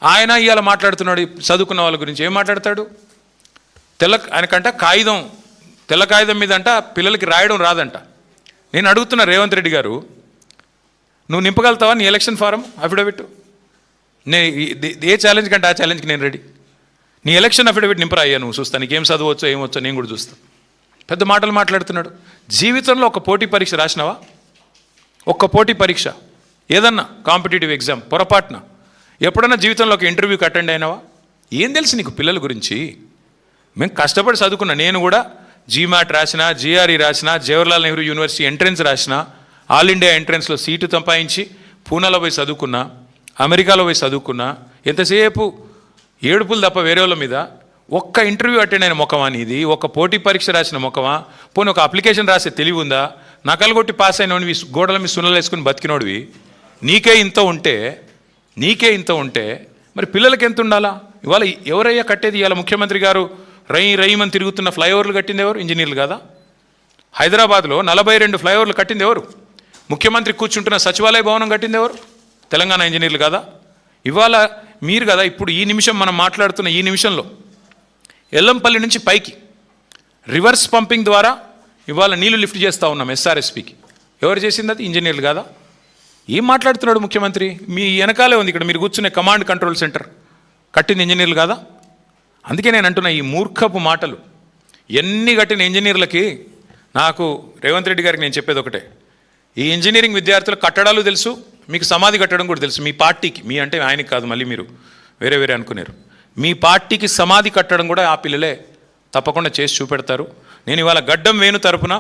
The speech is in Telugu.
ఆయన ఇవాళ మాట్లాడుతున్నాడు చదువుకున్న వాళ్ళ గురించి. ఏం మాట్లాడతాడు? ఆయనకంట తెల్ల కాగితం మీద అంట పిల్లలకి రాయడం రాదంట. నేను అడుగుతున్నా రేవంత్ రెడ్డి గారు, నువ్వు నింపగలుగుతావా నీ ఎలక్షన్ ఫారం అఫిడవిట్? ఏ ఛాలెంజ్ కంటే ఆ ఛాలెంజ్కి నేను రెడీ. నీ ఎలక్షన్ అఫిడవిట్ నింపరా అయ్యా, నువ్వు చూస్తా, నీకేం చదవచ్చో ఏమొచ్చో నేను కూడా చూస్తాను. పెద్ద మాటలు మాట్లాడుతున్నాడు. జీవితంలో ఒక పోటీ పరీక్ష రాసినావా? ఒక్క పోటీ పరీక్ష ఏదన్నా కాంపిటేటివ్ ఎగ్జామ్ పొరపాటున ఎప్పుడన్నా జీవితంలో ఒక ఇంటర్వ్యూకి అటెండ్ అయినావా? ఏం తెలుసు నీకు పిల్లల గురించి? మేము కష్టపడి చదువుకున్నా. నేను కూడా జీమాట్ రాసిన, జిఆర్ఈ రాసిన, జవహర్లాల్ నెహ్రూ యూనివర్సిటీ ఎంట్రన్స్ రాసిన, ఆల్ ఇండియా ఎంట్రన్స్లో సీటు సంపాదించి పూనాలో పోయి చదువుకున్నా, అమెరికాలో పోయి చదువుకున్నా. ఎంతసేపు ఏడుపులు తప్ప వేరే వాళ్ళ మీద. ఒక్క ఇంటర్వ్యూ అటెండ్ అయిన ముఖమా నీది? ఒక్క పోటీ పరీక్ష రాసిన ముఖమా? పోనీ ఒక అప్లికేషన్ రాసే తెలివి ఉందా? నకలు కొట్టి పాస్ అయినవి గోడల మీద సున్నలు వేసుకుని బతికినోడివి. నీకే ఇంత ఉంటే మరి పిల్లలకి ఎంత ఉండాలా? ఇవాళ ఎవరయ్యా కట్టేది? ఇవాళ ముఖ్యమంత్రి గారు రయ్యమని తిరుగుతున్న ఫ్లైఓవర్లు కట్టింది ఎవరు? ఇంజనీర్లు కదా? హైదరాబాద్లో 42 ఫ్లైఓవర్లు కట్టింది ఎవరు? ముఖ్యమంత్రి కూర్చుంటున్న సచివాలయ భవనం కట్టింది ఎవరు? తెలంగాణ ఇంజనీర్లు కదా? ఇవాళ మీరు కదా ఇప్పుడు ఈ నిమిషం మనం మాట్లాడుతున్న ఈ నిమిషంలో ఎల్లంపల్లి నుంచి పైకి రివర్స్ పంపింగ్ ద్వారా ఇవాళ నీళ్లు లిఫ్ట్ చేస్తూ ఉన్నాం ఎస్ఆర్ఎస్పికి. ఎవరు చేసింది? అది ఇంజనీర్లు కదా? ఏం మాట్లాడుతున్నాడు ముఖ్యమంత్రి? మీ వెనకాలే ఉంది ఇక్కడ మీరు కూర్చునే కమాండ్ కంట్రోల్ సెంటర్ కట్టింది ఇంజనీర్లు కదా? అందుకే నేను అంటున్నా ఈ మూర్ఖపు మాటలు ఎన్ని కట్టిన ఇంజనీర్లకి. నాకు రేవంత్ రెడ్డి గారికి నేను చెప్పేది ఒకటే, ఈ ఇంజనీరింగ్ విద్యార్థులకు కట్టడాలు తెలుసు, మీకు సమాధి కట్టడం కూడా తెలుసు. మీ పార్టీకి, మీ అంటే ఆయనకి కాదు, మళ్ళీ మీరు వేరే అనుకున్నారు, మీ పార్టీకి సమాధి కట్టడం కూడా ఆ పిల్లలే తప్పకుండా చేసి చూపెడతారు. నేను ఇవాళ గడ్డం వేణు తరపున